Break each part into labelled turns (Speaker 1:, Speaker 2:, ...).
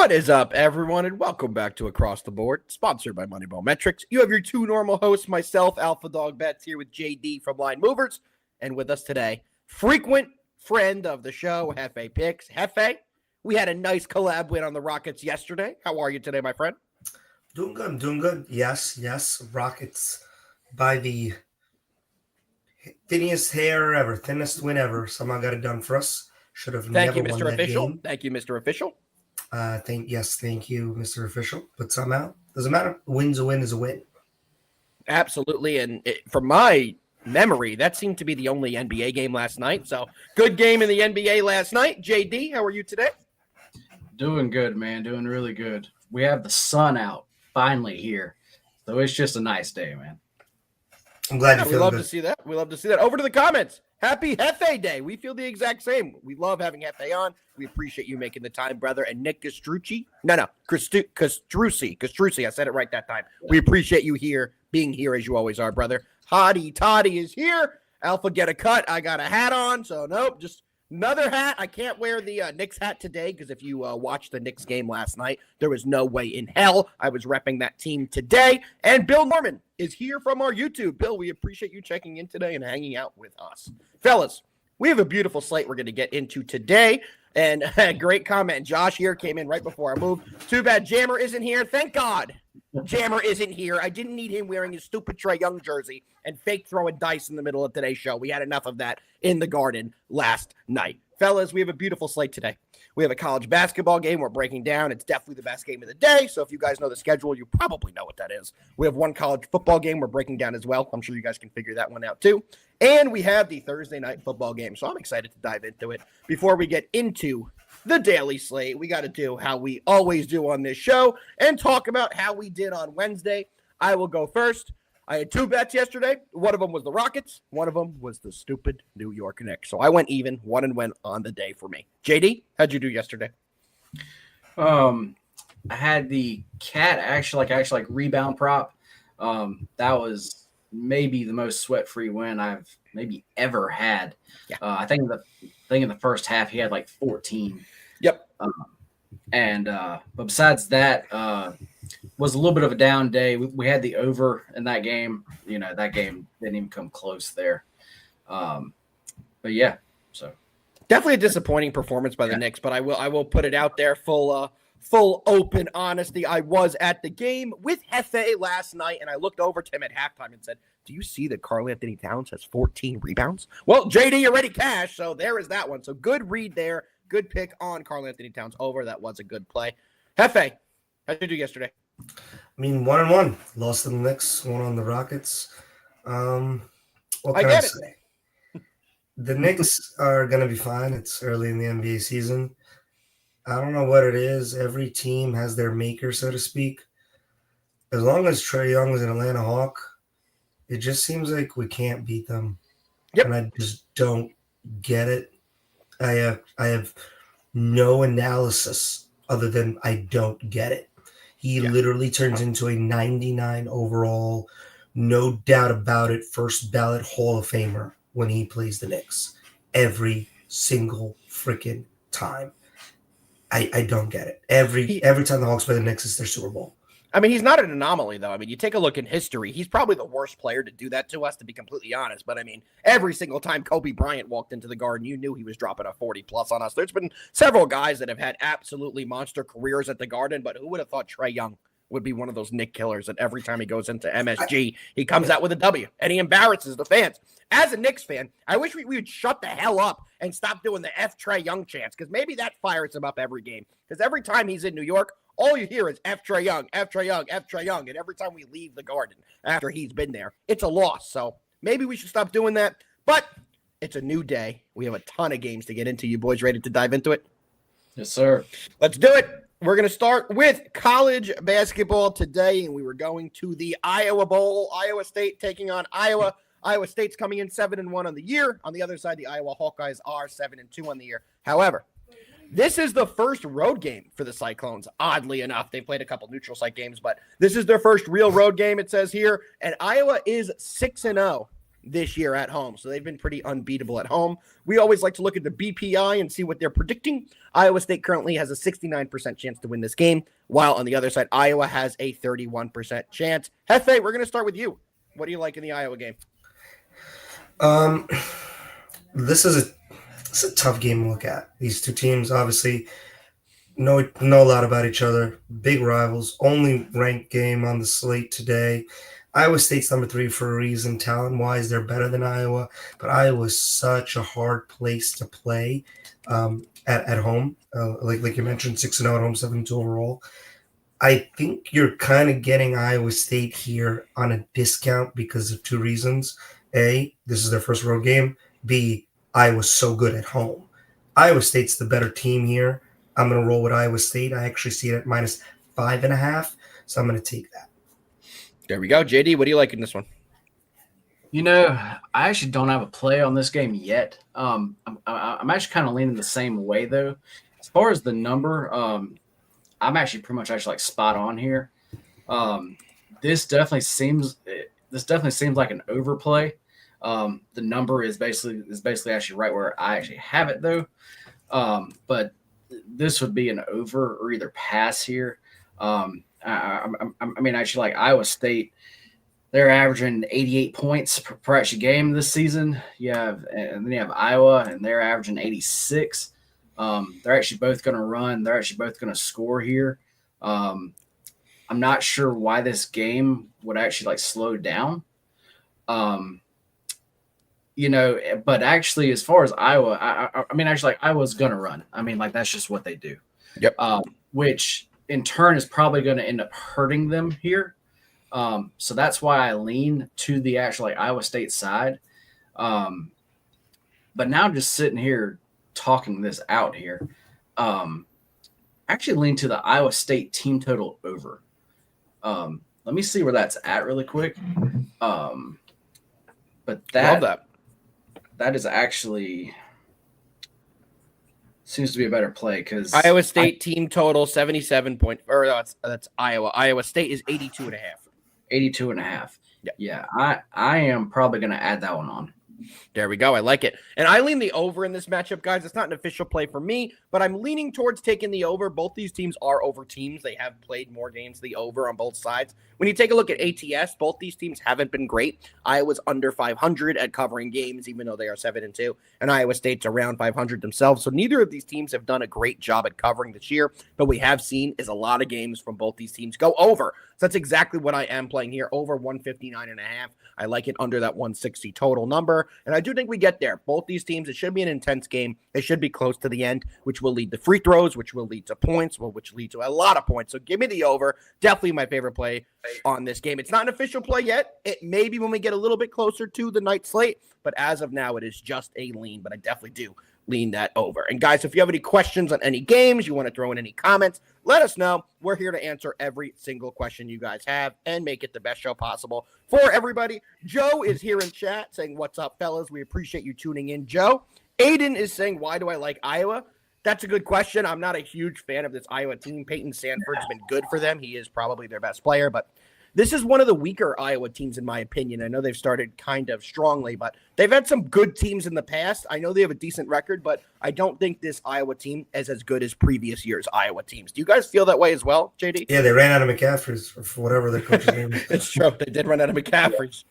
Speaker 1: What is up, everyone, and welcome back to Across the Board, sponsored by MoneyBall Metrics. You have your two normal hosts, myself, Alpha Dog Bets, here with JD from Line Movers, and with us today, frequent friend of the show, Hefe Picks. Hefe, we had a nice collab win on the Rockets yesterday. How are you today, my friend?
Speaker 2: Doing good. Yes. Rockets by the thinnest hair ever, thinnest win ever. Somehow got it done for us. Should have
Speaker 1: Thank
Speaker 2: never
Speaker 1: you,
Speaker 2: won
Speaker 1: Mr.
Speaker 2: that
Speaker 1: Official.
Speaker 2: game.
Speaker 1: Thank you, Mr. Official.
Speaker 2: Thank you, Mr. Official. But somehow, doesn't matter. A win's a win is a win.
Speaker 1: Absolutely, and from my memory, that seemed to be the only NBA game last night. So, good game in the NBA last night. JD, how are you today?
Speaker 3: Doing good, man. Doing really good. We have the sun out finally here, so it's just a nice day, man.
Speaker 2: I'm glad you
Speaker 1: we
Speaker 2: feel
Speaker 1: love
Speaker 2: good.
Speaker 1: to see that. We love to see that. Over to the comments. Happy Hefe Day. We feel the exact same. We love having Hefe on. We appreciate you making the time, brother. And Nick Castrucci. Castrucci. I said it right that time. We appreciate you being here as you always are, brother. Hottie Toddy is here. Alpha, get a cut. I got a hat on, so nope, just another hat. I can't wear the Knicks hat today because if you watched the Knicks game last night, there was no way in hell I was repping that team today. And Bill Norman is here from our YouTube. Bill, we appreciate you checking in today and hanging out with us. Fellas, we have a beautiful slate we're going to get into today. And great comment. Josh here came in right before I moved. Too bad Jammer isn't here. Thank God Jammer isn't here. I didn't need him wearing his stupid Trae Young jersey and fake throwing dice in the middle of today's show. We had enough of that in the Garden last night. Fellas, we have a beautiful slate today. We have a college basketball game we're breaking down. It's definitely the best game of the day. So if you guys know the schedule, you probably know what that is. We have one college football game we're breaking down as well. I'm sure you guys can figure that one out too. And we have the Thursday night football game. So I'm excited to dive into it. Before we get into the daily slate, we got to do how we always do on this show and talk about how we did on Wednesday. I will go first. I had two bets yesterday. One of them was the Rockets. One of them was the stupid New York Knicks. So I went even, one and went on the day for me. JD, how'd you do yesterday?
Speaker 3: I had the cat actually rebound prop. That was maybe the most sweat-free win I've maybe ever had.
Speaker 1: Yeah.
Speaker 3: I think in the first half he had like 14.
Speaker 1: Yep.
Speaker 3: But besides that, was a little bit of a down day. We had the over in that game. You know, that game didn't even come close there. But yeah, so
Speaker 1: definitely a disappointing performance by the Knicks, but I will put it out there full open honesty. I was at the game with Hefe last night, and I looked over to him at halftime and said, "Do you see that Karl Anthony Towns has 14 rebounds?" Well, JD already cashed, so there is that one. So good read there. Good pick on Karl Anthony Towns over. That was a good play. Hefe, how'd you do yesterday?
Speaker 2: I mean, 1-1. Lost to the Knicks, won on the Rockets. What can I say? The Knicks are going to be fine. It's early in the NBA season. I don't know what it is. Every team has their maker, so to speak. As long as Trae Young is an Atlanta Hawk, it just seems like we can't beat them.
Speaker 1: Yep.
Speaker 2: And I just don't get it. I have no analysis other than I don't get it. He literally turns into a 99 overall, no doubt about it, first ballot Hall of Famer when he plays the Knicks. Every single freaking time. I don't get it. Every time the Hawks play the Knicks, it's their Super Bowl.
Speaker 1: I mean, he's not an anomaly, though. I mean, you take a look in history, he's probably the worst player to do that to us, to be completely honest. But, I mean, every single time Kobe Bryant walked into the Garden, you knew he was dropping a 40-plus on us. There's been several guys that have had absolutely monster careers at the Garden, but who would have thought Trae Young would be one of those Nick killers that every time he goes into MSG, he comes out with a W, and he embarrasses the fans. As a Knicks fan, I wish we would shut the hell up and stop doing the F Trae Young chants, because maybe that fires him up every game. Because every time he's in New York, all you hear is F Trae Young, F Trae Young, F Trae Young. And every time we leave the Garden after he's been there, it's a loss. So maybe we should stop doing that. But it's a new day. We have a ton of games to get into. You boys ready to dive into it?
Speaker 3: yes, sir.
Speaker 1: Let's do it. We're going to start with college basketball today, and we were going to the Iowa Bowl. Iowa State taking on Iowa. Iowa State's coming in 7-1 on the year. On the other side, the Iowa Hawkeyes are 7-2 on the year. However, this is the first road game for the Cyclones, oddly enough. They played a couple neutral site games, but this is their first real road game, it says here. And Iowa is 6-0 this year at home. So they've been pretty unbeatable at home. We always like to look at the BPI and see what they're predicting. Iowa State currently has a 69% chance to win this game, while on the other side, Iowa has a 31% chance. Hefe, we're going to start with you. What do you like in the Iowa game?
Speaker 2: This is a tough game to look at. These two teams obviously know a lot about each other. Big rivals. Only ranked game on the slate today. Iowa State's number 3 for a reason. Talent-wise, they're better than Iowa. But Iowa is such a hard place to play at home. Like you mentioned, 6-0 at home, 7-2 overall. I think you're kind of getting Iowa State here on a discount because of 2 reasons. A, this is their first road game. B, Iowa's so good at home. Iowa State's the better team here. I'm going to roll with Iowa State. I actually see it at -5.5, so I'm going to take that.
Speaker 1: There we go. JD, what do you like in this one?
Speaker 3: I actually don't have a play on this game yet. I'm actually kind of leaning the same way, though. As far as the number, I'm actually pretty much like spot on here. This definitely seems like an overplay. The number is basically actually right where I actually have it, though. But this would be an over or either pass here. I mean, actually, like Iowa State, they're averaging 88 points per actual game this season. And then you have Iowa, and they're averaging 86. They're actually both going to run. They're actually both going to score here. I'm not sure why this game would actually slow down. But actually, as far as Iowa, I mean, actually, Iowa's going to run. I mean, that's just what they do.
Speaker 1: Yep.
Speaker 3: Which in turn is probably going to end up hurting them here. So that's why I lean to the actual Iowa State side. But now just sitting here talking this out here, actually lean to the Iowa State team total over. Let me see where that's at really quick. But
Speaker 1: Love that.
Speaker 3: That is actually seems to be a better play because
Speaker 1: Iowa State team total 77 point, or that's Iowa. Iowa State is 82.5.
Speaker 3: 82.5.
Speaker 1: Yep.
Speaker 3: Yeah, I am probably going to add that one on.
Speaker 1: There we go. I like it. And I lean the over in this matchup, guys. It's not an official play for me, but I'm leaning towards taking the over. Both these teams are over teams. They have played more games the over on both sides. When you take a look at ATS, both these teams haven't been great. Iowa's under 500 at covering games, even though they are 7-2, and Iowa State's around 500 themselves. So neither of these teams have done a great job at covering this year, but we have seen is a lot of games from both these teams go over. So that's exactly what I am playing here, over 159.5. I like it under that 160 total number, and I do think we get there. Both these teams, it should be an intense game. It should be close to the end, which will lead to free throws, which will lead to points, which lead to a lot of points. So give me the over. Definitely my favorite play on this game. It's not an official play yet. It may be when we get a little bit closer to the night slate, but as of now, it is just a lean, but I definitely do lean that over. And guys, if you have any questions on any games, you want to throw in any comments, let us know. We're here to answer every single question you guys have and make it the best show possible for everybody. Joe is here in chat saying, "What's up, fellas? We appreciate you tuning in." Joe. Aiden is saying, "Why do I like Iowa?" That's a good question. I'm not a huge fan of this Iowa team. Peyton Sanford's been good for them. He is probably their best player, but this is one of the weaker Iowa teams, in my opinion. I know they've started kind of strongly, but they've had some good teams in the past. I know they have a decent record, but I don't think this Iowa team is as good as previous years' Iowa teams. Do you guys feel that way as well, JD?
Speaker 2: Yeah, they ran out of McCaffrey's for whatever their coach's name is.
Speaker 1: It's true. They did run out of McCaffrey's.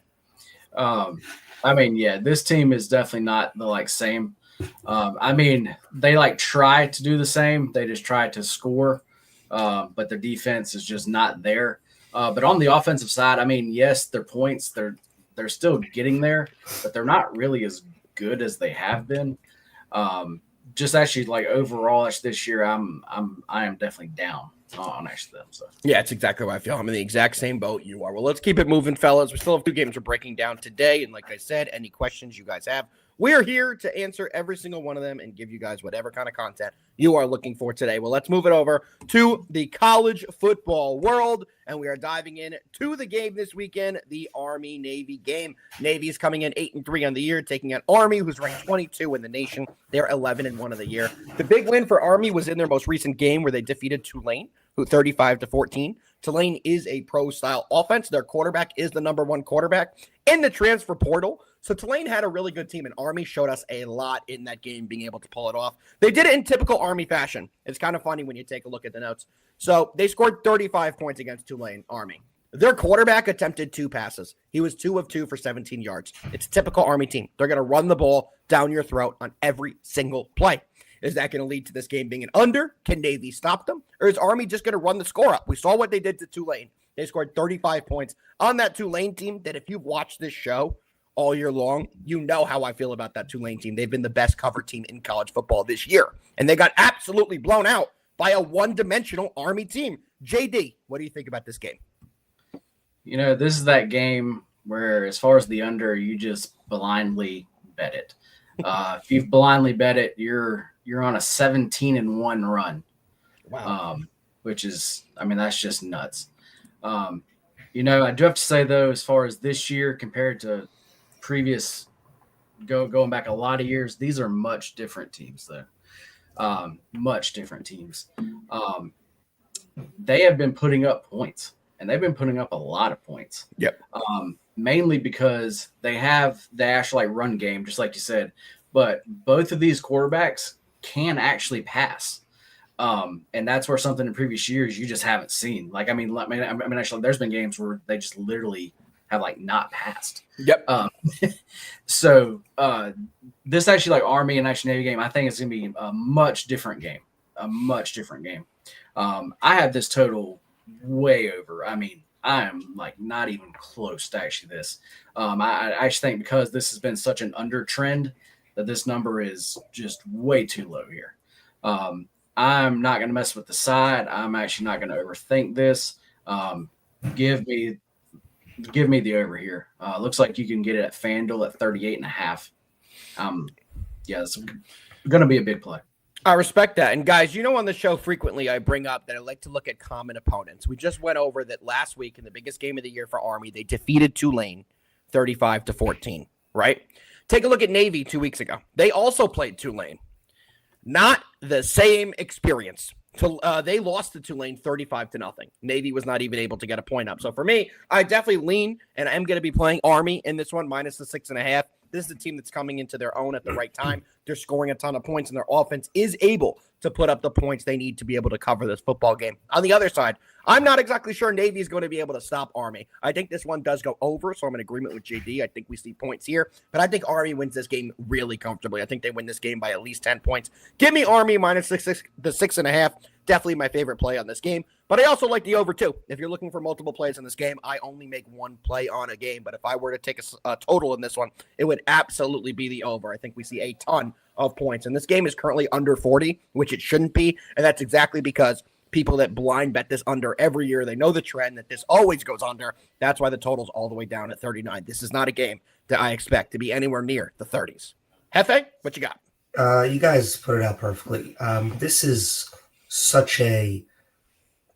Speaker 3: I mean, yeah, this team is definitely not the same. I mean, they try to do the same. They just try to score, but their defense is just not there. But on the offensive side, I mean, yes, their points, they're still getting there, but they're not really as good as they have been. Just actually overall this year, I am definitely down on actually them. So
Speaker 1: yeah, it's exactly what I feel. I'm in the exact same boat you are. Well, let's keep it moving, fellas. We still have 2 games we're breaking down today, and like I said, any questions you guys have, we're here to answer every single one of them and give you guys whatever kind of content you are looking for today. Well, let's move it over to the college football world, and we are diving in to the game this weekend, the Army-Navy game. Navy is coming in 8-3 on the year, taking on Army, who's ranked 22 in the nation. They're 11-1 of the year. The big win for Army was in their most recent game where they defeated Tulane, who 35-14. Tulane is a pro-style offense. Their quarterback is the number 1 quarterback in the transfer portal. So Tulane had a really good team, and Army showed us a lot in that game, being able to pull it off. They did it in typical Army fashion. It's kind of funny when you take a look at the notes. So they scored 35 points against Tulane Army. Their quarterback attempted 2 passes. He was 2 of 2 for 17 yards. It's a typical Army team. They're going to run the ball down your throat on every single play. Is that going to lead to this game being an under? Can Navy stop them? Or is Army just going to run the score up? We saw what they did to Tulane. They scored 35 points on that Tulane team that if you've watched this show all year long, you know how I feel about that Tulane team. They've been the best cover team in college football this year. And they got absolutely blown out by a one-dimensional Army team. JD, what do you think about this game?
Speaker 3: You know, this is that game where, as far as the under, you just blindly bet it. If you blindly bet it, you're on a 17-1 run.
Speaker 1: Wow.
Speaker 3: Which is, I mean, that's just nuts. You know, I do have to say, though, as far as this year compared to previous, going back a lot of years, these are much different teams, though. Much different teams. They have been putting up points, and they've been putting up a lot of points.
Speaker 1: Yep.
Speaker 3: Mainly because they have the actual run game, just like you said. But both of these quarterbacks can actually pass. And that's where something in previous years you just haven't seen. I mean, actually, there's been games where they just literally have not passed.
Speaker 1: Yep.
Speaker 3: So this actually Army and actually Navy game, I think it's going to be a much different game. I have this total way over. I mean, I am not even close to actually this. I actually think because this has been such an under trend that this number is just way too low here. I'm not going to mess with the side. I'm actually not going to overthink this. Give me the over here. Looks like you can get it at FanDuel at 38.5. Yeah, it's going to be a big play.
Speaker 1: I respect that. And guys, on the show frequently I bring up that I like to look at common opponents. We just went over that last week in the biggest game of the year for Army. They defeated Tulane 35-14, right? Take a look at Navy 2 weeks ago. They also played Tulane. Not the same experience. They lost to Tulane 35-0. Navy was not even able to get a point up. So for me, I definitely lean, and I am going to be playing Army in this one, minus the 6.5. This is a team that's coming into their own at the right time. They're scoring a ton of points, and their offense is able to put up the points they need to be able to cover this football game. On the other side, I'm not exactly sure Navy is going to be able to stop Army. I think this one does go over, so I'm in agreement with JD. I think we see points here, but I think Army wins this game really comfortably. I think they win this game by at least 10 points. Give me Army minus the 6.5. Definitely my favorite play on this game, but I also like the over too. If you're looking for multiple plays in this game, I only make one play on a game, but if I were to take a total in this one, it would absolutely be the over. I think we see a ton of points, and this game is currently under 40, which it shouldn't be, and that's exactly because people that blind bet this under every year, they know the trend that this always goes under. That's why the total's all the way down at 39. This is not a game that I expect to be anywhere near the 30s. Hefe, what you got?
Speaker 2: You guys put it out perfectly. This is such a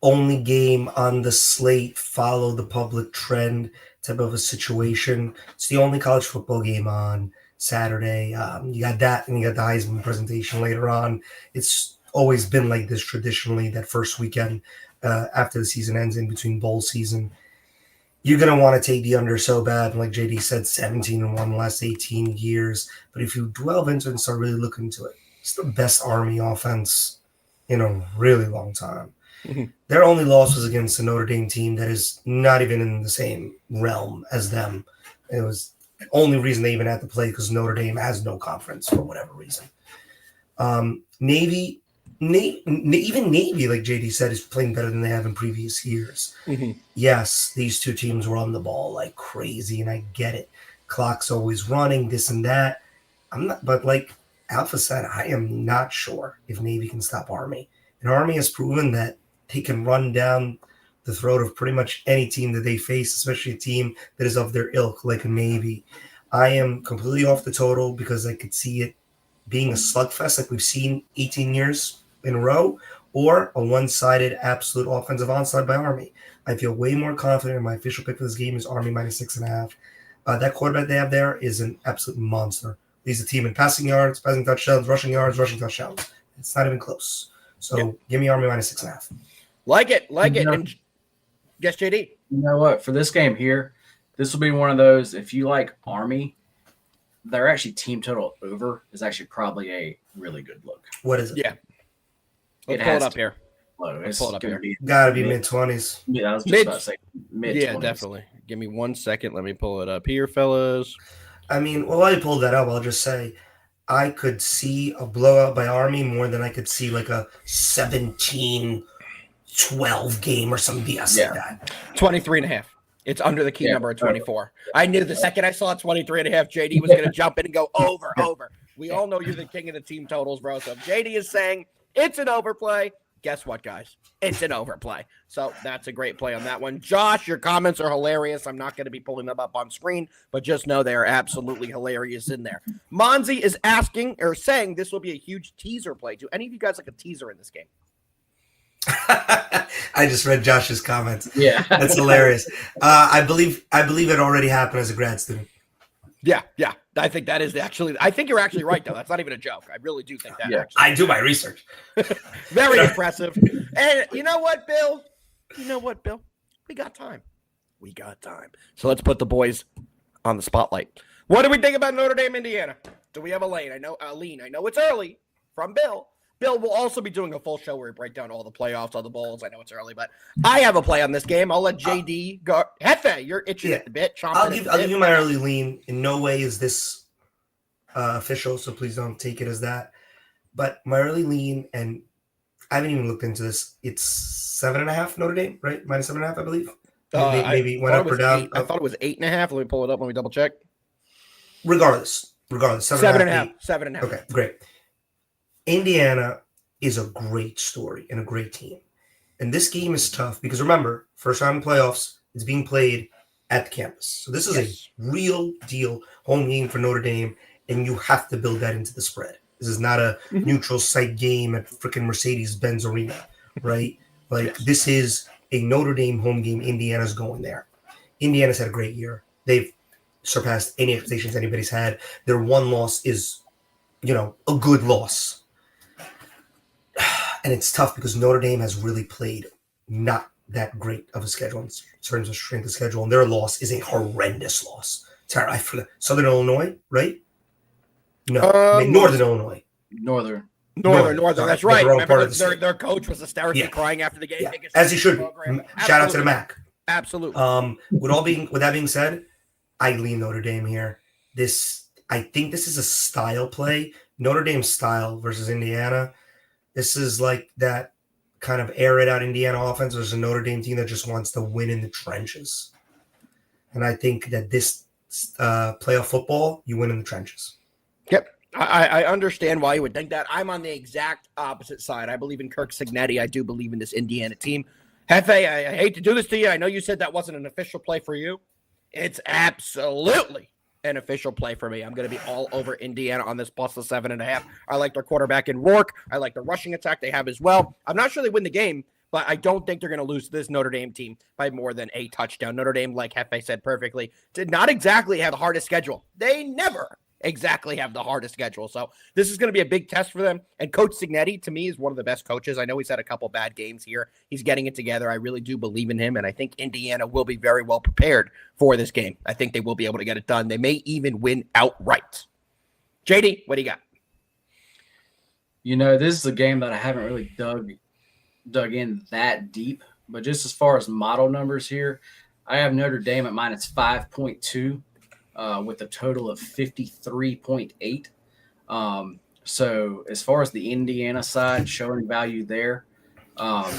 Speaker 2: only game on the slate, follow the public trend type of a situation. It's the only college football game on Saturday. You got that, and you got the Heisman presentation later on. It's always been like this traditionally, that first weekend after the season ends in between bowl season. You're going to want to take the under so bad. And like JD said, 17-1 the last 18 years. But if you delve into it and start really looking into it, it's the best Army offense in a really long time. Mm-hmm. Their only loss was against the Notre Dame team that is not even in the same realm as them. It was the only reason they even had to play because Notre Dame has no conference for whatever reason. Navy, even Navy, like JD said, is playing better than they have in previous years. Mm-hmm. Yes, these two teams run the ball like crazy, and I get it. Clock's always running, this and that. But like Alpha said, I am not sure if Navy can stop Army. And Army has proven that they can run down the throat of pretty much any team that they face, especially a team that is of their ilk, like a Navy. I am completely off the total because I could see it being a slugfest like we've seen 18 years in a row, or a one-sided absolute offensive onslaught by Army. I feel way more confident, in my official pick for this game is Army minus 6.5. That quarterback they have there is an absolute monster. Leads the team in passing yards, passing touchdowns, rushing yards, rushing touchdowns. It's not even close. So Give me Army minus 6.5.
Speaker 1: Like it. And yes, JD.
Speaker 3: You know what? For this game here, this will be one of those, if you like Army, they're actually team total over is actually probably a really good look.
Speaker 2: What is it?
Speaker 1: Yeah. Let's pull it up here.
Speaker 3: It's
Speaker 1: pull it up
Speaker 3: gonna
Speaker 1: here.
Speaker 3: be
Speaker 2: Gotta be mid-20s.
Speaker 3: Yeah, I was just about to say mid.
Speaker 1: Yeah,
Speaker 3: 20s.
Speaker 1: definitely. Give me 1 second. Let me pull it up here, fellas.
Speaker 2: I mean, while I pulled that up, I'll just say I could see a blowout by Army more than I could see like a 17-12 game or some BS like that.
Speaker 1: 23.5. It's under the key number of 24. I knew the second I saw 23.5, JD was going to jump in and go over. We all know you're the king of the team totals, bro. So if JD is saying it's an overplay, guess what, guys? It's an overplay. So that's a great play on that one. Josh, your comments are hilarious. I'm not going to be pulling them up on screen, but just know they are absolutely hilarious in there. Monzi is asking or saying this will be a huge teaser play. Do any of you guys like a teaser in this game?
Speaker 2: I just read Josh's comments.
Speaker 3: Yeah,
Speaker 2: that's hilarious. I believe it already happened as a grad student.
Speaker 1: Yeah. I think that is actually. I think you're actually right, though. That's not even a joke. I really do think that.
Speaker 3: Yeah.
Speaker 1: Actually.
Speaker 2: I do my research.
Speaker 1: Very impressive. And you know what, Bill? We got time. So let's put the boys on the spotlight. What do we think about Notre Dame, Indiana? Do we have a lane? I know it's early from Bill. Bill will also be doing a full show where we break down all the playoffs, all the bowls. I know it's early, but I have a play on this game. I'll let JD go. Hefe, you're itching at the bit.
Speaker 2: I'll give you my early lean. In no way is this official, so please don't take it as that. But my early lean, and I haven't even looked into this. It's 7.5 Notre Dame, right? Minus 7.5, I believe. Maybe went up or down.
Speaker 1: I thought it was 8.5. Let me pull it up. Let me double check.
Speaker 2: Regardless,
Speaker 1: 7.5. 7.5.
Speaker 2: Okay, great. Indiana is a great story and a great team. And this game is tough because remember, first round of playoffs, it's being played at the campus. So this is a real deal home game for Notre Dame, and you have to build that into the spread. This is not a neutral site game at freaking Mercedes-Benz Arena, right? This is a Notre Dame home game. Indiana's going there. Indiana's had a great year. They've surpassed any expectations anybody's had. Their one loss is, a good loss. And it's tough because Notre Dame has really played not that great of a schedule in terms of strength of schedule, and their loss is a horrendous loss. Sorry, I forgot. Southern Illinois, right? No, Northern Illinois.
Speaker 3: Northern.
Speaker 1: That's right. Remember, their coach was hysterically crying after the game.
Speaker 2: Yeah. As he should be. Shout out to the MAC.
Speaker 1: Absolutely.
Speaker 2: With that being said, I lean Notre Dame here. I think this is a style play. Notre Dame style versus Indiana. This is like that kind of air it out Indiana offense versus a Notre Dame team that just wants to win in the trenches. And I think that this playoff football, you win in the trenches.
Speaker 1: Yep. I understand why you would think that. I'm on the exact opposite side. I believe in Kirk Cignetti. I do believe in this Indiana team. Hefe, I hate to do this to you. I know you said that wasn't an official play for you. It's absolutely an official play for me. I'm going to be all over Indiana on this plus the 7.5. I like their quarterback in Rourke. I like the rushing attack they have as well. I'm not sure they win the game, but I don't think they're going to lose this Notre Dame team by more than a touchdown. Notre Dame, like Hefe said perfectly, did not exactly have the hardest schedule. They never exactly have the hardest schedule. So this is going to be a big test for them. And Coach Cignetti, to me, is one of the best coaches. I know he's had a couple bad games here. He's getting it together. I really do believe in him. And I think Indiana will be very well prepared for this game. I think they will be able to get it done. They may even win outright. JD, what do you got?
Speaker 3: This is a game that I haven't really dug in that deep. But just as far as model numbers here, I have Notre Dame at minus 5.2. With a total of 53.8. So as far as the Indiana side, showing value there, I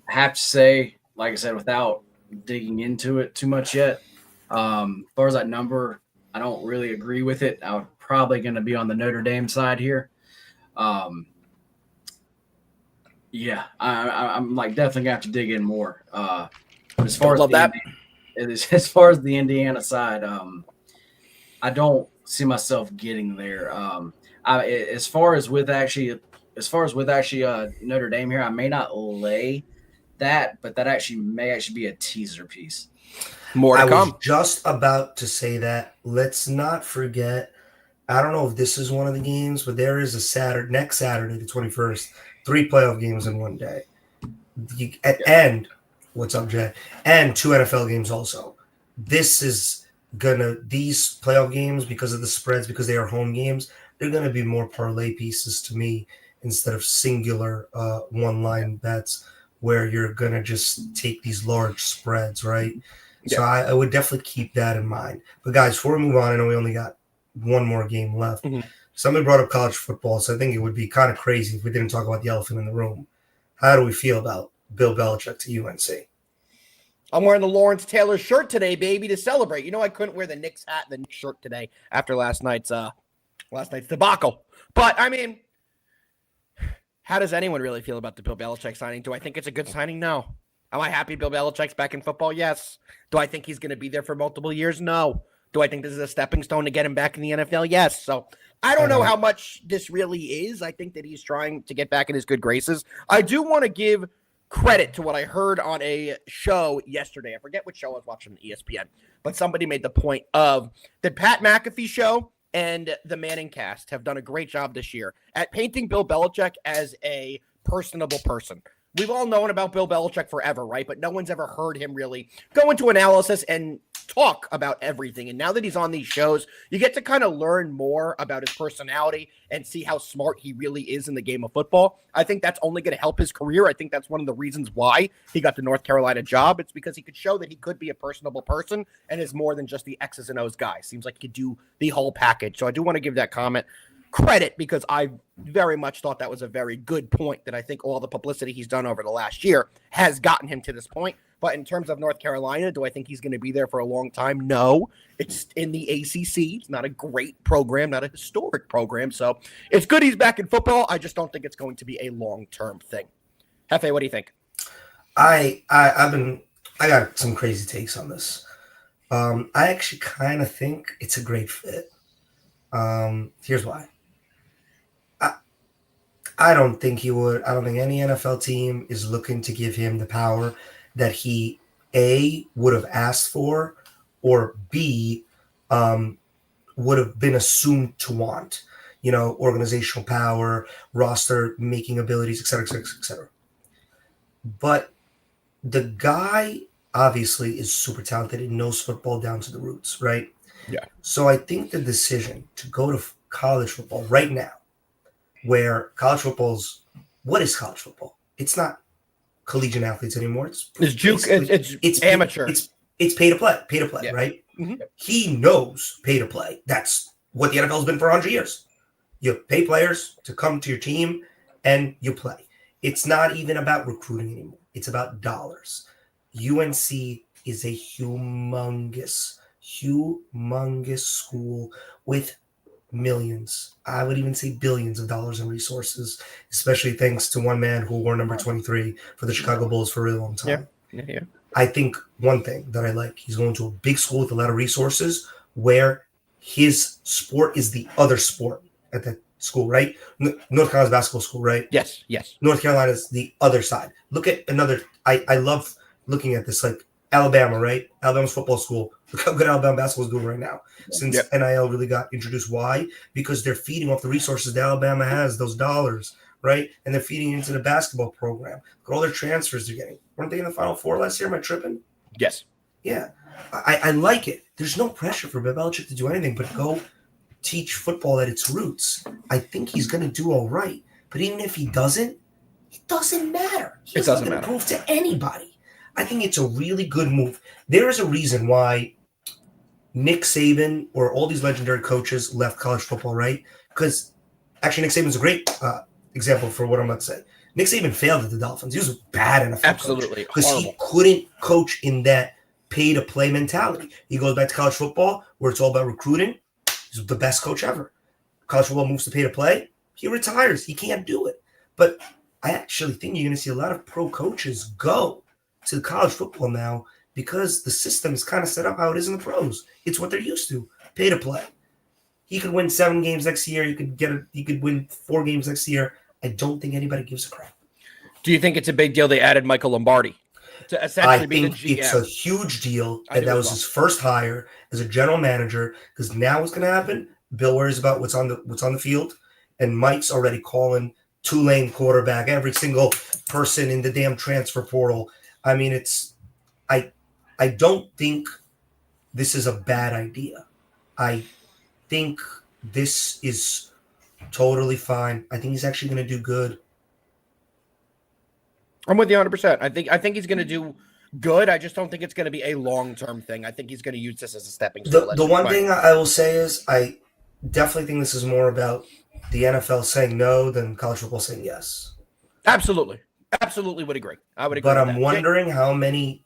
Speaker 3: have to say, like I said, without digging into it too much yet, as far as that number, I don't really agree with it. I'm probably going to be on the Notre Dame side here. I'm like definitely going to have to dig in more. As far as the Indiana side, I don't see myself getting there. As far as with Notre Dame here, I may not lay that, but that may actually be a teaser piece.
Speaker 1: More to come.
Speaker 2: I was just about to say that. Let's not forget. I don't know if this is one of the games, but there is next Saturday, the 21st, 3 playoff games in one day. And what's up, Jay? And 2 NFL games also. This is these playoff games, because of the spreads, because they are home games, they're gonna be more parlay pieces to me instead of singular one line bets where you're gonna just take these large spreads, right?
Speaker 1: Yeah.
Speaker 2: So I would definitely keep that in mind. But guys, before we move on, I know we only got one more game left.
Speaker 1: Mhm.
Speaker 2: Somebody brought up college football, so I think it would be kind of crazy if we didn't talk about the elephant in the room. How do we feel about Bill Belichick to UNC?
Speaker 1: I'm wearing the Lawrence Taylor shirt today, baby, to celebrate. You know, I couldn't wear the Knicks hat and the Knicks shirt today after last night's debacle. But I mean, how does anyone really feel about the Bill Belichick signing? Do I think it's a good signing? No. Am I happy Bill Belichick's back in football? Yes. Do I think he's going to be there for multiple years? No. Do I think this is a stepping stone to get him back in the NFL? Yes. So I don't know how much this really is. I think that he's trying to get back in his good graces. I do want to give credit to what I heard on a show yesterday. I forget which show I was watching on ESPN, but somebody made the point of the Pat McAfee show and the Manning cast have done a great job this year at painting Bill Belichick as a personable person. We've all known about Bill Belichick forever, right? But no one's ever heard him really go into analysis and talk about everything. And now that he's on these shows, you get to kind of learn more about his personality and see how smart he really is in the game of football. I think that's only going to help his career. I think that's one of the reasons why he got the North Carolina job. It's because he could show that he could be a personable person and is more than just the X's and O's guy. Seems like he could do the whole package. So I do want to give that comment credit because I very much thought that was a very good point, that I think all the publicity he's done over the last year has gotten him to this point. But in terms of North Carolina, do I think he's going to be there for a long time? No. It's in the ACC. It's not a great program, not a historic program. So it's good he's back in football. I just don't think it's going to be a long-term thing. Hefe, what do you think?
Speaker 2: I got some crazy takes on this. I actually kind of think it's a great fit. Here's why. I don't think he would. I don't think any NFL team is looking to give him the power that he A, would have asked for, or B, would have been assumed to want. You know, organizational power, roster making abilities, et cetera, et cetera, et cetera. But the guy obviously is super talented and knows football down to the roots, right?
Speaker 1: Yeah.
Speaker 2: So I think the decision to go to college football right now, where college football's, what is college football? It's not collegiate athletes anymore. It's
Speaker 1: juke. It's amateur.
Speaker 2: It's pay to play,
Speaker 1: Yeah.
Speaker 2: right?
Speaker 1: Mm-hmm.
Speaker 2: He knows pay to play. That's what the NFL's been for 100 years. You pay players to come to your team and you play. It's not even about recruiting anymore. It's about dollars. UNC is a humongous school with millions, I would even say billions of dollars in resources, especially thanks to one man who wore number 23 for the Chicago Bulls for a really long time.
Speaker 1: Yeah.
Speaker 2: I think one thing that I like, he's going to a big school with a lot of resources where his sport is the other sport at that school, right? North Carolina's basketball school, right?
Speaker 1: Yes.
Speaker 2: North Carolina's the other side. Look at another, I love looking at this, like Alabama, right? Alabama's football school. Look how good Alabama basketball is doing right now since NIL really got introduced. Why? Because they're feeding off the resources that Alabama has, those dollars, right? And they're feeding into the basketball program. Look at all their transfers they're getting. Weren't they in the Final Four last year? Am I tripping?
Speaker 1: Yes.
Speaker 2: Yeah. I like it. There's no pressure for Bill Belichick to do anything but go teach football at its roots. I think he's going to do all right. But even if he doesn't, it doesn't matter. He's not going to prove to anybody. I think it's a really good move. There is a reason why Nick Saban or all these legendary coaches left college football, right? Because actually Nick Saban's a great example for what I'm about to say. Nick Saban failed at the Dolphins. He was bad NFL
Speaker 1: Absolutely.
Speaker 2: Because he couldn't coach in that pay-to-play mentality. He goes back to college football where it's all about recruiting. He's the best coach ever. College football moves to pay-to-play. He retires. He can't do it. But I actually think you're going to see a lot of pro coaches go to college football now because the system is kind of set up how it is in the pros. It's what they're used to, pay to play. He could win 7 games next year. He could win 4 games next year. I don't think anybody gives a crap.
Speaker 1: Do you think it's a big deal they added Michael Lombardi to essentially be the GM?
Speaker 2: I think it's a huge deal that was his first hire as a general manager, because now what's going to happen? Bill worries about what's on the field, and Mike's already calling Tulane quarterback, every single person in the damn transfer portal. I mean, I don't think this is a bad idea. I think this is totally fine. I think he's actually going to do good.
Speaker 1: I'm with you 100%. I think he's going to do good. I just don't think it's going to be a long-term thing. I think he's going to use this as a stepping stone.
Speaker 2: The one thing I will say is I definitely think this is more about the NFL saying no than college football saying yes.
Speaker 1: Absolutely would agree. I would agree.
Speaker 2: But I'm wondering how many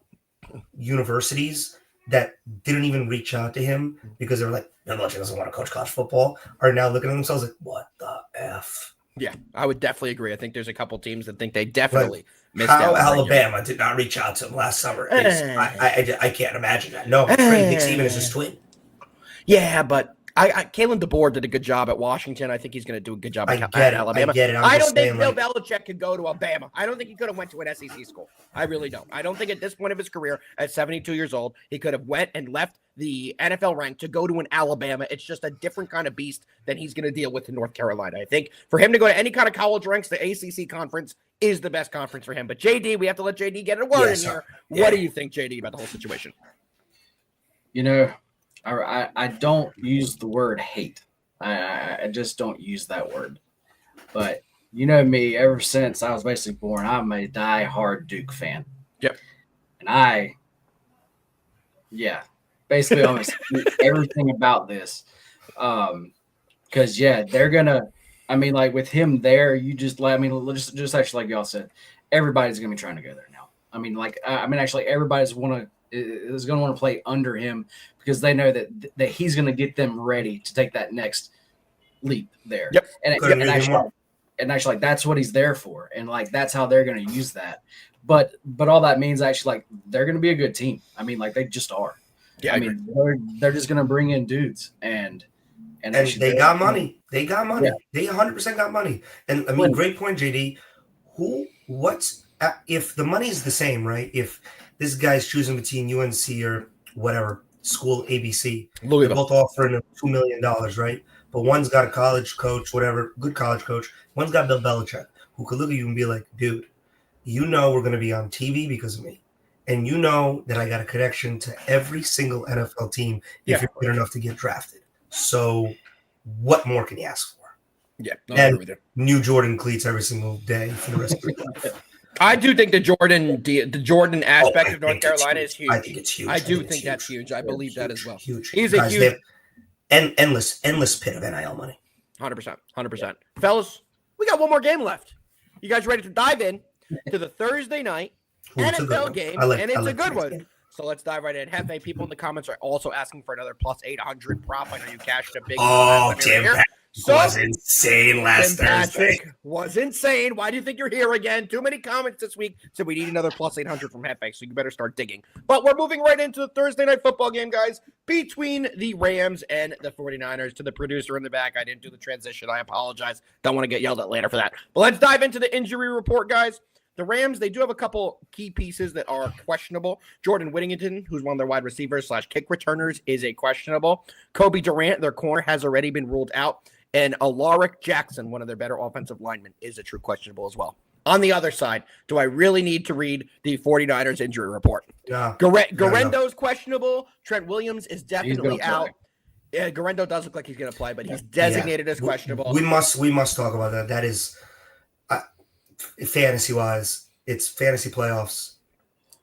Speaker 2: universities that didn't even reach out to him because they were like, no, Belichick doesn't want to coach college football, are now looking at themselves like, what the F?
Speaker 1: Yeah, I would definitely agree. I think there's a couple teams that think they definitely missed out.
Speaker 2: How Alabama did not reach out to him last summer. I can't imagine that. No, Freddie Nick Steven is his twin.
Speaker 1: Yeah, but Kalen DeBoer did a good job at Washington. I think he's going to do a good job at Alabama.
Speaker 2: I
Speaker 1: don't think Bill Belichick could go to Alabama. I don't think he could have went to an SEC school. I really don't. I don't think at this point of his career, at 72 years old, he could have went and left the NFL rank to go to an Alabama. It's just a different kind of beast than he's going to deal with in North Carolina. I think for him to go to any kind of college ranks, the ACC conference is the best conference for him. But JD, we have to let JD get a word in here. Yeah. What do you think, JD, about the whole situation?
Speaker 3: You know, I don't use the word hate. I just don't use that word. But you know me, ever since I was basically born, I'm a die-hard Duke fan.
Speaker 1: Yep.
Speaker 3: And basically almost everything about this. Because, they're going to, like with him there, just actually like y'all said, everybody's going to be trying to go there now. Actually everybody's is going to want to play under him because they know that he's going to get them ready to take that next leap there.
Speaker 1: Yep.
Speaker 3: And actually, that's what he's there for. And that's how they're going to use that. But all that means actually, they're going to be a good team. They just are.
Speaker 1: Yeah.
Speaker 3: They're just going to bring in dudes and
Speaker 2: they got money. They got money.
Speaker 3: Yeah.
Speaker 2: They 100% got money. And great point, JD. If the money's the same, right? If this guy's choosing between UNC or whatever school ABC, they're both offering him $2 million, right? But one's got a college coach, whatever, good college coach. One's got Bill Belichick, who could look at you and be like, dude, we're going to be on TV because of me. And you know that I got a connection to every single NFL team if you're good enough to get drafted. So what more can you ask for?
Speaker 1: Yeah.
Speaker 2: And new Jordan cleats every single day for the rest of your life.
Speaker 1: I do think the Jordan aspect of North Carolina is huge.
Speaker 2: I think it's huge.
Speaker 1: I do think that's huge. I believe that as well.
Speaker 2: Huge.
Speaker 1: He's a huge
Speaker 2: endless pit of NIL money.
Speaker 1: 100%. Fellas, we got one more game left. You guys ready to dive in to the Thursday night NFL game? And it's a good one. So let's dive right in. Hefe, people in the comments are also asking for another plus 800 prop. I know you cashed a big one.
Speaker 2: Oh, Tim Patrick was insane last Thursday.
Speaker 1: Was insane. Why do you think you're here again? Too many comments this week. So we need another plus 800 from Hefe, so you better start digging. But we're moving right into the Thursday night football game, guys, between the Rams and the 49ers. To the producer in the back, I didn't do the transition. I apologize. Don't want to get yelled at later for that. But let's dive into the injury report, guys. The Rams, they do have a couple key pieces that are questionable. Jordan Whittington, who's one of their wide receivers / kick returners, is a questionable. Kobe Durant, their corner, has already been ruled out. And Alaric Jackson, one of their better offensive linemen, is a true questionable as well. On the other side, do I really need to read the 49ers injury report?
Speaker 2: Yeah.
Speaker 1: Garendo's questionable. Trent Williams is definitely out. Yeah, Garendo does look like he's going to play, but he's designated as questionable.
Speaker 2: We must talk about that. That is... fantasy-wise, it's fantasy playoffs.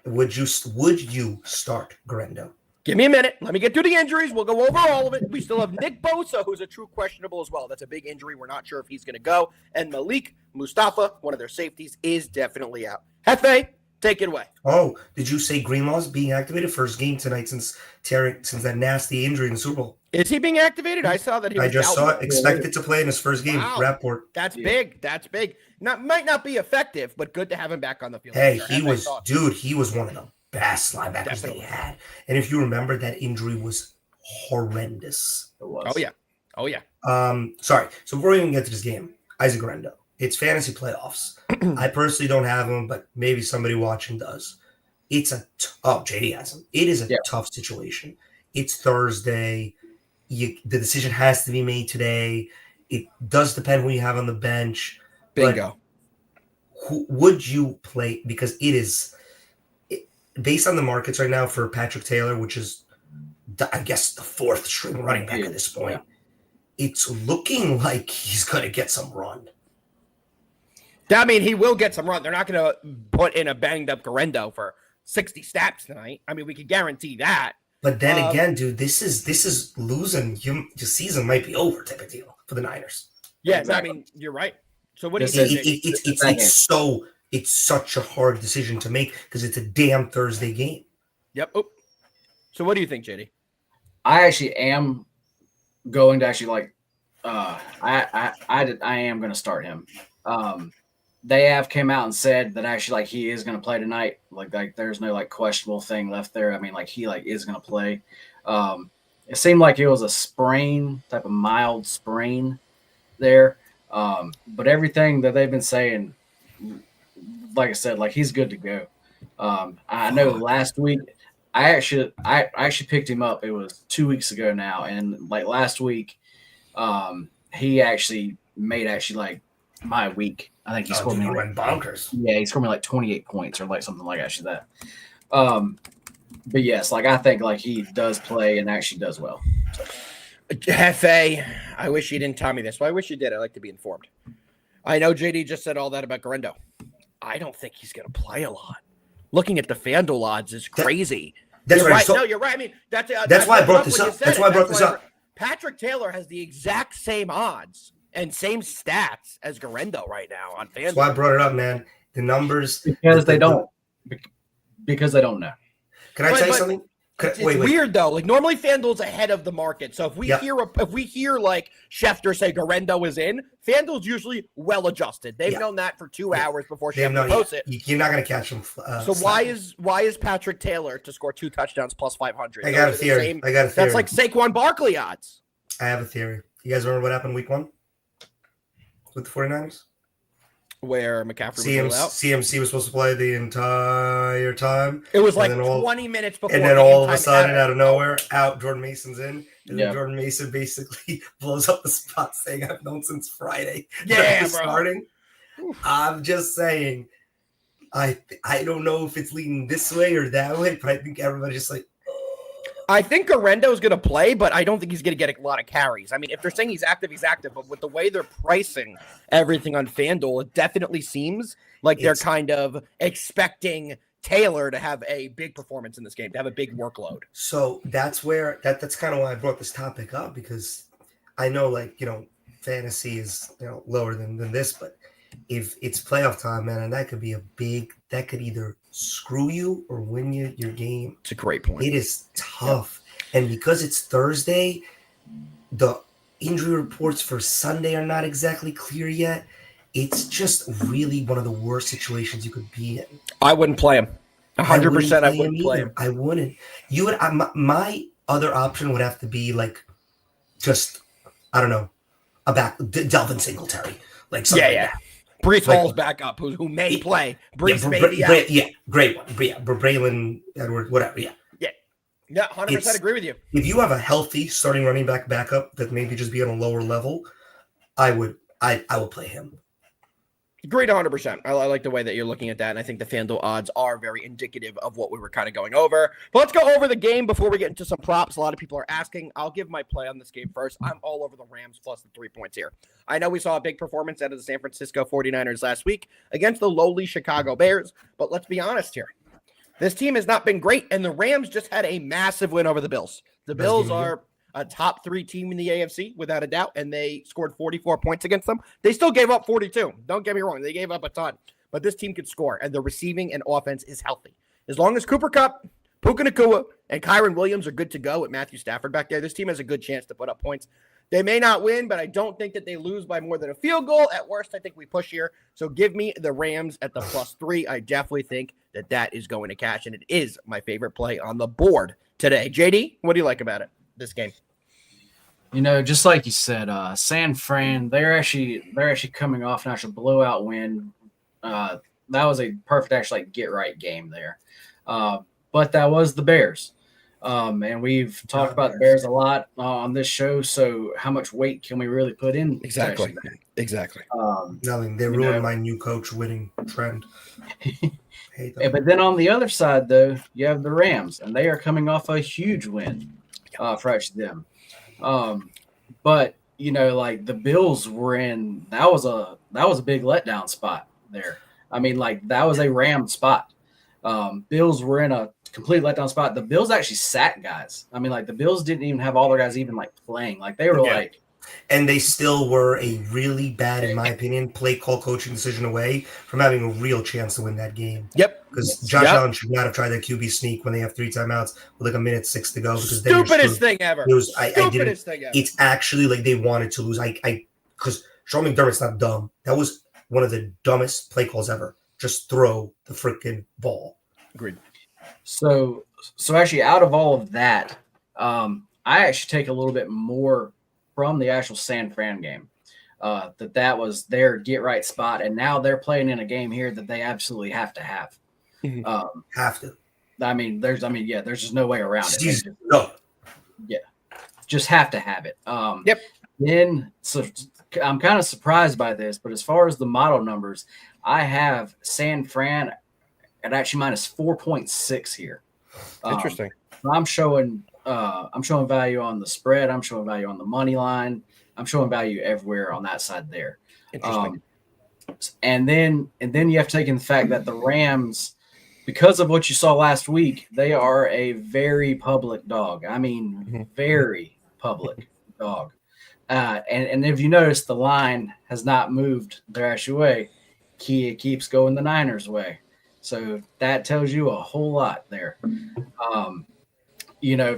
Speaker 2: Would you start Garendo?
Speaker 1: Give me a minute. Let me get through the injuries. We'll go over all of it. We still have Nick Bosa, who's a true questionable as well. That's a big injury. We're not sure if he's going to go. And Malik Mustafa, one of their safeties, is definitely out. Hefe, take it away.
Speaker 2: Oh, did you say Greenlaw's being activated? First game tonight since that nasty injury in the Super Bowl.
Speaker 1: Is he being activated? I saw that he was
Speaker 2: I just saw it. Expected to play in his first game.
Speaker 1: Wow.
Speaker 2: Rapport.
Speaker 1: That's big. That's big. Might not be effective, but good to have him back on the field.
Speaker 2: Hey, he was one of the best linebackers they had. And if you remember, that injury was horrendous.
Speaker 3: It was.
Speaker 1: Oh yeah.
Speaker 2: Sorry. So before we even get to this game, Isaac Garendo. It's fantasy playoffs. I personally don't have him, but maybe somebody watching does. It's JD has him. It is a tough situation. It's Thursday. The decision has to be made today. It does depend who you have on the bench.
Speaker 1: Bingo.
Speaker 2: Who would you play? Because based on the markets right now for Patrick Taylor, which is I guess the fourth string running back at this point. It's looking like he's going to get some run.
Speaker 1: I mean, he will get some run. They're not going to put in a banged up Garendo for 60 snaps tonight. I mean, we can guarantee that.
Speaker 2: But then again, dude, this is losing. Your season might be over type of deal for the Niners.
Speaker 1: Yeah, exactly. I mean, you're right. So what do you think?
Speaker 2: It's such a hard decision to make because it's a damn Thursday game.
Speaker 1: Yep. Oh. So what do you think, JD?
Speaker 3: I actually am going to actually I am going to start him. They have came out and said that actually he is going to play tonight. Like there's no questionable thing left there. I mean he is going to play. It seemed like it was a sprain, type of mild sprain there. But everything that they've been saying, like I said, he's good to go. I know last week I actually picked him up. It was 2 weeks ago now, and last week, he actually made my week. I think he scored me
Speaker 2: bonkers.
Speaker 3: Yeah, he scored me 28 points or something actually that. But yes, I think he does play and actually does well.
Speaker 1: Hefe, I wish you didn't tell me this. Well, I wish you did. I like to be informed. I know JD just said all that about Garendo. I don't think he's going to play a lot. Looking at the FanDuel odds is crazy.
Speaker 2: That's right.
Speaker 1: No, you're right. I mean, that's
Speaker 2: why I brought this up. That's why I brought this up.
Speaker 1: Patrick Taylor has the exact same odds and same stats as Garendo right now on FanDuel.
Speaker 2: That's why I brought it up, man. The numbers
Speaker 3: because they don't know.
Speaker 2: Can I tell you something?
Speaker 1: It's weird though. Normally FanDuel's ahead of the market. So if we hear Schefter say Garendo is in, FanDuel's usually well adjusted. They've known that for 2 hours before Schefter posts it.
Speaker 2: You're not going to catch them.
Speaker 1: So why is Patrick Taylor to score 2 touchdowns plus 500?
Speaker 2: I got a theory.
Speaker 1: That's like Saquon Barkley odds.
Speaker 2: I have a theory. You guys remember what happened week 1 with the 49ers?
Speaker 1: Where McCaffrey was out.
Speaker 2: CMC was supposed to play the entire time.
Speaker 1: It was 20 minutes before.
Speaker 2: And then all of a sudden, out of nowhere, Jordan Mason's in. And then Jordan Mason basically blows up the spot saying, I've known since Friday.
Speaker 1: Yeah, bro.
Speaker 2: Starting. I'm just saying, I don't know if it's leading this way or that way, but I think everybody's just
Speaker 1: I think Garendo is going to play, but I don't think he's going to get a lot of carries. I mean, if they're saying he's active, he's active. But with the way they're pricing everything on FanDuel, it definitely seems like they're kind of expecting Taylor to have a big performance in this game, to have a big workload.
Speaker 2: So that's where that's kind of why I brought this topic up, because I know fantasy is lower than this, but if it's playoff time, man, and that could either screw you or win you your game.
Speaker 1: It's a great point.
Speaker 2: It is tough. Yeah. And because it's Thursday, the injury reports for Sunday are not exactly clear yet. It's just really one of the worst situations you could be in.
Speaker 1: I wouldn't play him. 100% I wouldn't play him.
Speaker 2: I wouldn't. You would. My other option would have to be just, I don't know, Delvin Singletary.
Speaker 1: Brees Hall's back up, who may play. Brees may be out.
Speaker 2: Great one. Braylon Edwards, whatever. Yeah,
Speaker 1: 100% agree with you.
Speaker 2: If you have a healthy starting running back backup that maybe just be on a lower level, I will play him.
Speaker 1: Agreed 100%. I like the way that you're looking at that, and I think the FanDuel odds are very indicative of what we were kind of going over. But let's go over the game before we get into some props. A lot of people are asking. I'll give my play on this game first. I'm all over the Rams plus the 3 points here. I know we saw a big performance out of the San Francisco 49ers last week against the lowly Chicago Bears, but let's be honest here. This team has not been great, and the Rams just had a massive win over the Bills. The Bills are a top 3 team in the AFC, without a doubt, and they scored 44 points against them. They still gave up 42. Don't get me wrong. They gave up a ton, but this team could score, and the receiving and offense is healthy. As long as Cooper Kupp, Puka Nacua, and Kyron Williams are good to go with Matthew Stafford back there, this team has a good chance to put up points. They may not win, but I don't think that they lose by more than a field goal. At worst, I think we push here. So give me the Rams at the +3. I definitely think that is going to cash, and it is my favorite play on the board today. JD, what do you like about it, this game?
Speaker 3: Just like you said, San Fran, they're actually coming off an actual blowout win. That was a perfect get right game there. But that was the Bears. And we've talked about the Bears a lot on this show. So how much weight can we really put in?
Speaker 1: Exactly.
Speaker 2: Nothing. They ruined my new coach winning trend.
Speaker 3: But then on the other side, though, you have the Rams, and they are coming off a huge win. for actually them. But like the Bills were in that was a big letdown spot there. I mean, like that was a Ram spot. Bills were in a complete letdown spot. The Bills actually sat guys. I mean, like the Bills didn't even have all their guys even like playing. Like they were like,
Speaker 2: and they still were a really bad, in my opinion, play call coaching decision away from having a real chance to win that game.
Speaker 1: Yep.
Speaker 2: Because Josh Allen should not have tried that QB sneak when they have 3 timeouts with like a minute 6 to go. Because
Speaker 1: stupidest thing ever.
Speaker 2: Stupidest thing ever. It's actually like they wanted to lose. Because Sean McDermott's not dumb. That was one of the dumbest play calls ever. Just throw the freaking ball.
Speaker 1: Agreed.
Speaker 3: So actually, out of all of that, I actually take a little bit more from the actual San Fran game. That was their get right spot, and now they're playing in a game here that they absolutely have to have.
Speaker 2: Have to.
Speaker 3: There's just no way around it.
Speaker 2: No.
Speaker 3: Yeah, just have to have it.
Speaker 1: Yep.
Speaker 3: Then so I'm kind of surprised by this, but as far as the model numbers, I have San Fran at actually minus 4.6 here.
Speaker 1: Interesting.
Speaker 3: I'm showing value on the spread. I'm showing value on the money line. I'm showing value everywhere on that side there.
Speaker 1: Interesting.
Speaker 3: And then you have to take in the fact that the Rams, because of what you saw last week, they are a very public dog. I mean, very public dog. And if you notice, the line has not moved their actual way. It keeps going the Niners' way. So that tells you a whole lot there.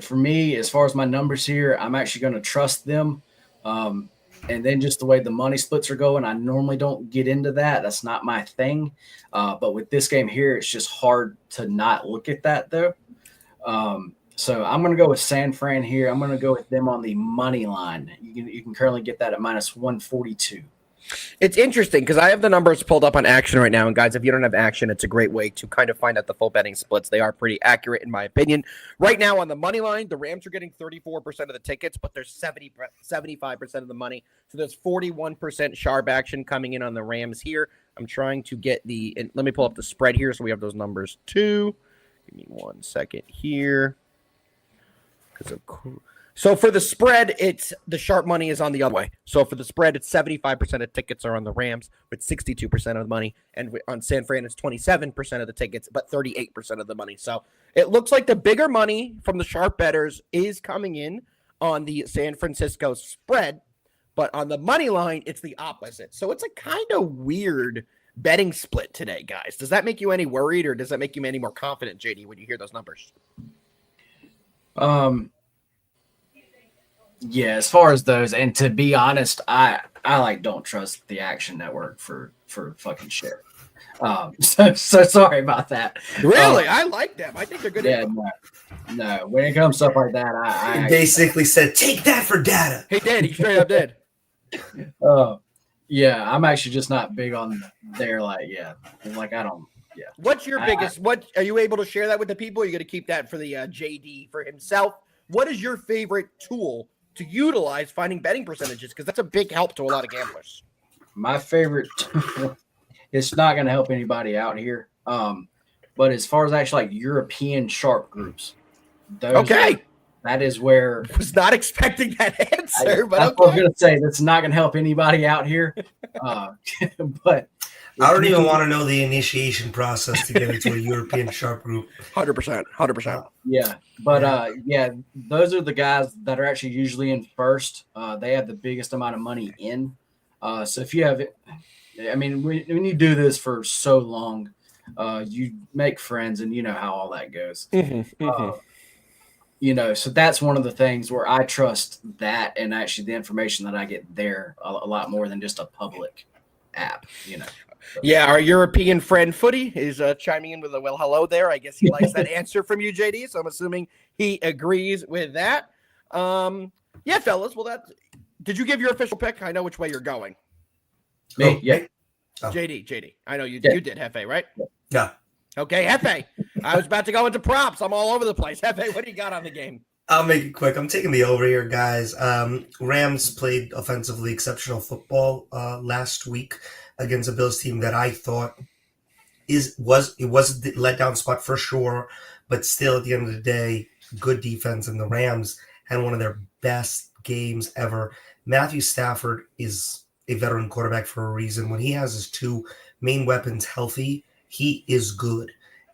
Speaker 3: For me, as far as my numbers here, I'm actually going to trust them. And then just the way the money splits are going, I normally don't get into that. That's not my thing. But with this game here, it's just hard to not look at that, though. So I'm going to go with San Fran here. I'm going to go with them on the money line. You can currently get that at minus 142.
Speaker 1: It's interesting because I have the numbers pulled up on Action right now. And guys, if you don't have Action, it's a great way to kind of find out the full betting splits. They are pretty accurate in my opinion. Right now on the money line, the Rams are getting 34% of the tickets, but there's 75% of the money. So there's 41% sharp action coming in on the Rams here. I'm trying to get let me pull up the spread here so we have those numbers too. Give me 1 second here. So for the spread, it's the sharp money is on the other way. So for the spread, it's 75% of tickets are on the Rams with 62% of the money. And on San Fran, it's 27% of the tickets, but 38% of the money. So it looks like the bigger money from the sharp bettors is coming in on the San Francisco spread. But on the money line, it's the opposite. So it's a kind of weird betting split today, guys. Does that make you any worried or does that make you any more confident, JD, when you hear those numbers?
Speaker 3: Yeah, as far as those, and to be honest, I don't trust the Action Network for fucking shit. So sorry about that.
Speaker 1: Really, I like them. I think they're good.
Speaker 3: Yeah, no. When it comes to stuff like that, I
Speaker 2: basically said, "Take that for data."
Speaker 1: He did. He straight up did.
Speaker 3: Yeah, I'm actually just not big on their I don't. Yeah.
Speaker 1: What's your biggest? What are you able to share that with the people? Or are you going to keep that for the JD for himself? What is your favorite tool to utilize finding betting percentages? Because that's a big help to a lot of gamblers.
Speaker 3: My favorite, it's not going to help anybody out here. But as far as actually European sharp groups, that is where
Speaker 1: I was not expecting that answer. But
Speaker 3: I was going to say that's not going to help anybody out here. But
Speaker 2: I don't even want to know the initiation process to get into a European sharp group.
Speaker 1: 100%.
Speaker 3: Yeah. But those are the guys that are actually usually in first. They have the biggest amount of money in. So if you have it, when you do this for so long, you make friends and you know how all that goes. So that's one of the things where I trust that and actually the information that I get there a lot more than just a public app,
Speaker 1: Yeah, our European friend Footy is chiming in with a hello there. I guess he likes that answer from you, JD. So I'm assuming he agrees with that. Yeah, fellas. Well, did you give your official pick? I know which way you're going.
Speaker 3: Me, yeah.
Speaker 2: Oh.
Speaker 1: JD. I know you did, Hefe, right?
Speaker 2: Yeah.
Speaker 1: Okay, Hefe. I was about to go into props. I'm all over the place. Hefe, what do you got on the game?
Speaker 2: I'll make it quick. I'm taking the over here, guys. Rams played offensively exceptional football last week against a Bills team that I thought was a letdown spot for sure, but still at the end of the day, good defense, and the Rams had one of their best games ever. Matthew Stafford is a veteran quarterback for a reason. When he has his two main weapons healthy, he is good.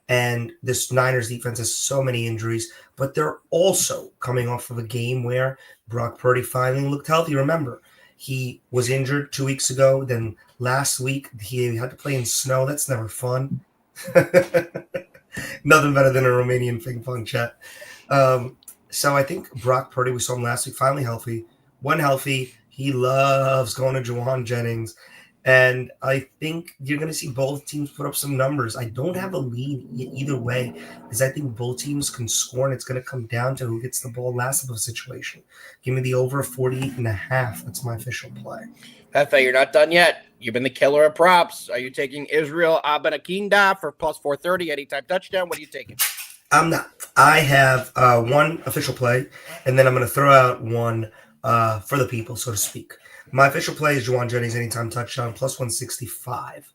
Speaker 2: And this Niners defense has so many injuries, but they're also coming off of a game where Brock Purdy finally looked healthy. Remember, he was injured 2 weeks ago. Then last week, he had to play in snow. That's never fun. Nothing better than a Romanian ping pong chat. So I think Brock Purdy, we saw him last week, finally healthy. When healthy, he loves going to Juwan Jennings. And I think you're going to see both teams put up some numbers. I don't have a lead either way because I think both teams can score, and it's going to come down to who gets the ball last of the situation. Give me the over 48.5. That's my official play.
Speaker 1: Hefe, you're not done yet. You've been the killer of props. Are you taking Israel Abanakinda for plus 430 anytime touchdown? What are you taking?
Speaker 2: I'm not. I have one official play, and then I'm going to throw out one for the people, so to speak. My official play is Juwan Jennings anytime touchdown plus 165.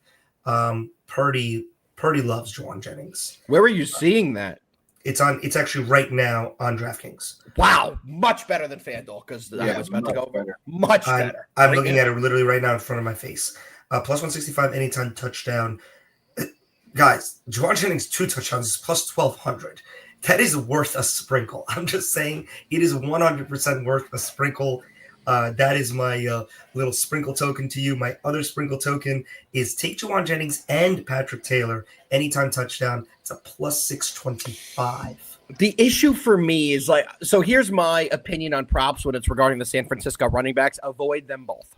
Speaker 2: Purdy loves Juwan Jennings.
Speaker 1: Where are you seeing that?
Speaker 2: It's actually right now on DraftKings.
Speaker 1: Wow, much better than FanDuel because I was about to go over. Much better.
Speaker 2: I'm looking at it literally right now in front of my face. Plus 165 anytime touchdown. Guys, Juwan Jennings 2 touchdowns is plus 1,200. That is worth a sprinkle. I'm just saying it is 100% worth a sprinkle. That is my little sprinkle token to you. My other sprinkle token is take Juwan Jennings and Patrick Taylor anytime touchdown. It's a plus 625.
Speaker 1: The issue for me is so here's my opinion on props when it's regarding the San Francisco running backs. Avoid them both.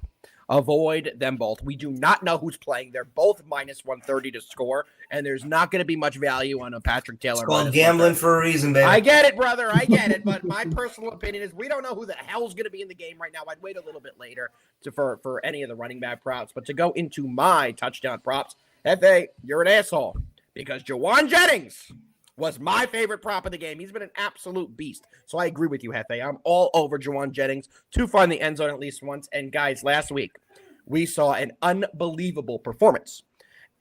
Speaker 1: Avoid them both. We do not know who's playing. They're both minus 130 to score, and there's not going to be much value on a Patrick Taylor.
Speaker 2: It's called gambling for a reason, baby.
Speaker 1: I get it, brother. I get it. But my personal opinion is we don't know who the hell's going to be in the game right now. I'd wait a little bit later for any of the running back props. But to go into my touchdown props, F.A., you're an asshole because Juwan Jennings was my favorite prop of the game. He's been an absolute beast. So I agree with you, Hefe. I'm all over Juwan Jennings to find the end zone at least once. And guys, last week we saw an unbelievable performance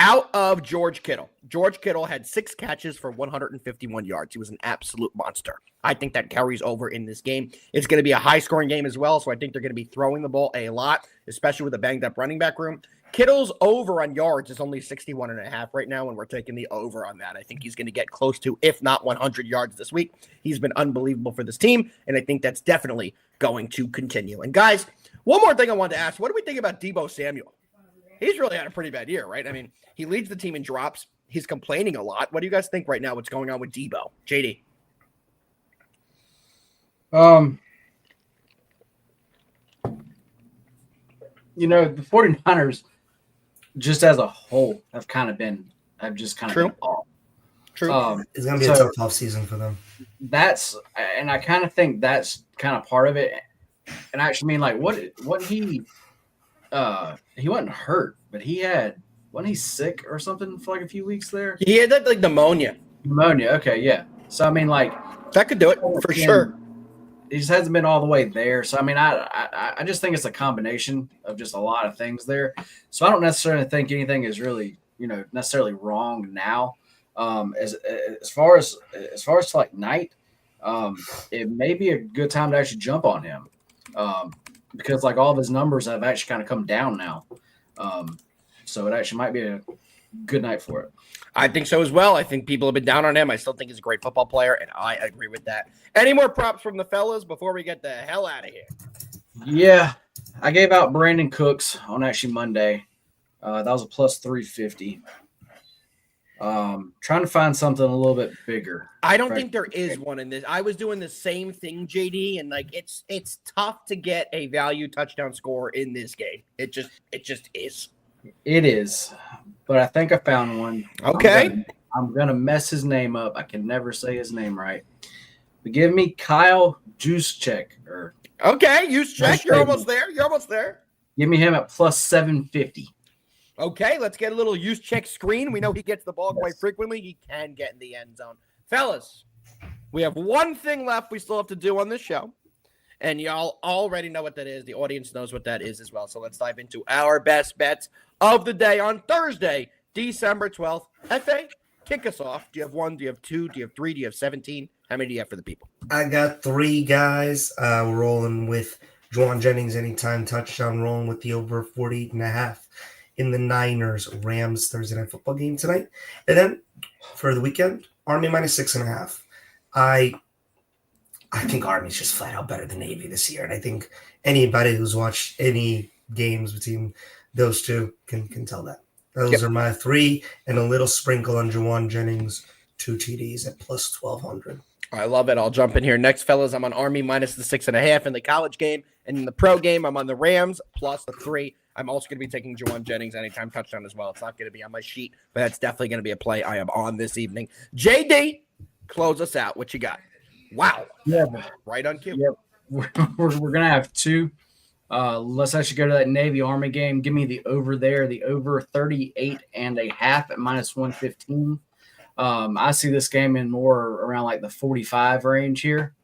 Speaker 1: out of George Kittle. George Kittle had 6 catches for 151 yards. He was an absolute monster. I think that carries over in this game. It's going to be a high-scoring game as well, so I think they're going to be throwing the ball a lot, especially with a banged-up running back room. Kittle's over on yards is only 61.5 right now, and we're taking the over on that. I think he's going to get close to, if not 100 yards this week. He's been unbelievable for this team, and I think that's definitely going to continue. And guys, one more thing I wanted to ask. What do we think about Deebo Samuel? He's really had a pretty bad year, right? I mean, he leads the team in drops. He's complaining a lot. What do you guys think right now what's going on with Deebo? JD?
Speaker 3: The 49ers, just as a whole, have just kind of been off.
Speaker 1: True.
Speaker 2: It's going to be a tough off season for them.
Speaker 3: And I kind of think that's kind of part of it. And I actually mean, what he wasn't hurt, but wasn't he sick or something for a few weeks there?
Speaker 1: He had that pneumonia.
Speaker 3: Pneumonia, okay, yeah. So I mean,
Speaker 1: that could do it for sure.
Speaker 3: He just hasn't been all the way there. So I mean, I just think it's a combination of just a lot of things there. So I don't necessarily think anything is really necessarily wrong now. As far as night, it may be a good time to actually jump on him. Because all of his numbers have actually kind of come down now. So it actually might be a good night for it.
Speaker 1: I think so as well. I think people have been down on him. I still think he's a great football player, and I agree with that. Any more props from the fellas before we get the hell out of here?
Speaker 3: Yeah, I gave out Brandon Cooks on actually Monday. That was a plus 350. Trying to find something a little bit bigger.
Speaker 1: I don't think there is one in this. I was doing the same thing, JD, and it's tough to get a value touchdown score in this game. It just is. It is,
Speaker 3: but I think I found one.
Speaker 1: Okay.
Speaker 3: I'm gonna mess his name up. I can never say his name right. But give me Kyle Juszczyk.
Speaker 1: Okay, Juszczyk. You're almost there.
Speaker 3: Give me him at plus 750.
Speaker 1: Okay, let's get a little Juszczyk screen. We know he gets the ball quite frequently. He can get in the end zone. Fellas, we have one thing left we still have to do on this show. And y'all already know what that is. The audience knows what that is as well. So let's dive into our best bets of the day on Thursday, December 12th. F.A., kick us off. Do you have one? Do you have two? Do you have three? Do you have 17? How many do you have for the people?
Speaker 2: I got 3 guys. We're rolling with Juwan Jennings anytime touchdown, rolling with the over 48.5 in the Niners Rams Thursday night football game tonight. And then for the weekend, Army minus 6.5. I think Army's just flat out better than Navy this year. And I think anybody who's watched any games between those two can tell that. Those are my 3 and a little sprinkle on Juwan Jennings, 2 TDs at plus 1,200.
Speaker 1: I love it. I'll jump in here next, fellas. I'm on Army minus the 6.5 in the college game. And in the pro game, I'm on the Rams plus the 3. I'm also going to be taking Juwan Jennings anytime touchdown as well. It's not going to be on my sheet, but that's definitely going to be a play I am on this evening. JD, close us out. What you got? Wow.
Speaker 3: Yeah.
Speaker 1: Right on cue.
Speaker 3: Yep. We're going to have 2. Let's actually go to that Navy Army game. Give me the over there, the over 38.5 at minus 115. I see this game in more around like the 45 range here.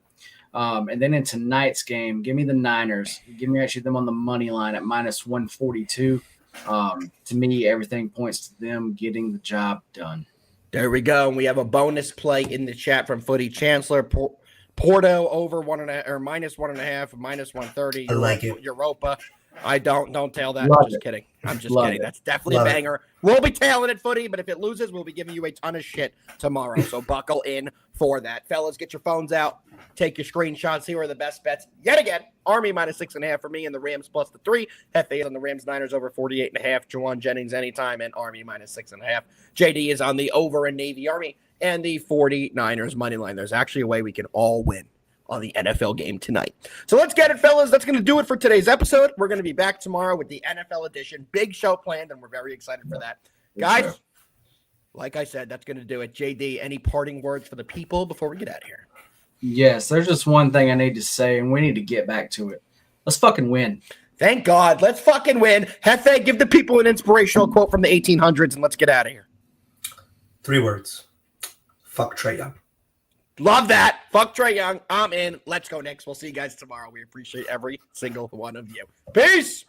Speaker 3: And then in tonight's game, give me the Niners. Give me actually them on the money line at minus 142. To me, everything points to them getting the job done.
Speaker 1: There we go. And we have a bonus play in the chat from Footy Chancellor. Porto over 1.5 or minus 1.5, minus 130.
Speaker 2: I like it.
Speaker 1: Europa. I don't tell that.
Speaker 3: Love
Speaker 1: I'm just
Speaker 3: it.
Speaker 1: kidding. I'm just
Speaker 3: Love
Speaker 1: kidding.
Speaker 3: it.
Speaker 1: That's definitely
Speaker 2: Love
Speaker 1: a
Speaker 2: it.
Speaker 1: banger. We'll be tailing it, Footy, but if it loses, we'll be giving you a ton of shit tomorrow. So buckle in for that. Fellas, get your phones out. Take your screenshots. Here are the best bets. Yet again, Army minus 6.5 for me and the Rams plus the 3. Hefe on the Rams Niners over 48.5. Juwan Jennings anytime and Army minus 6.5. JD is on the over in Navy Army and the 49ers money line. There's actually a way we can all win on the NFL game tonight. So let's get it, fellas. That's going to do it for today's episode. We're going to be back tomorrow with the NFL edition. Big show planned, and we're very excited for that. Guys, like I said, that's going to do it. JD, any parting words for the people before we get out of here?
Speaker 3: Yes, there's just one thing I need to say, and we need to get back to it. Let's fucking win.
Speaker 1: Thank God. Let's fucking win. Hefe, give the people an inspirational quote from the 1800s, and let's get out of here.
Speaker 2: 3 words. Fuck Trae Young.
Speaker 1: Love that. Fuck Trae Young. I'm in. Let's go, Knicks. We'll see you guys tomorrow. We appreciate every single one of you. Peace.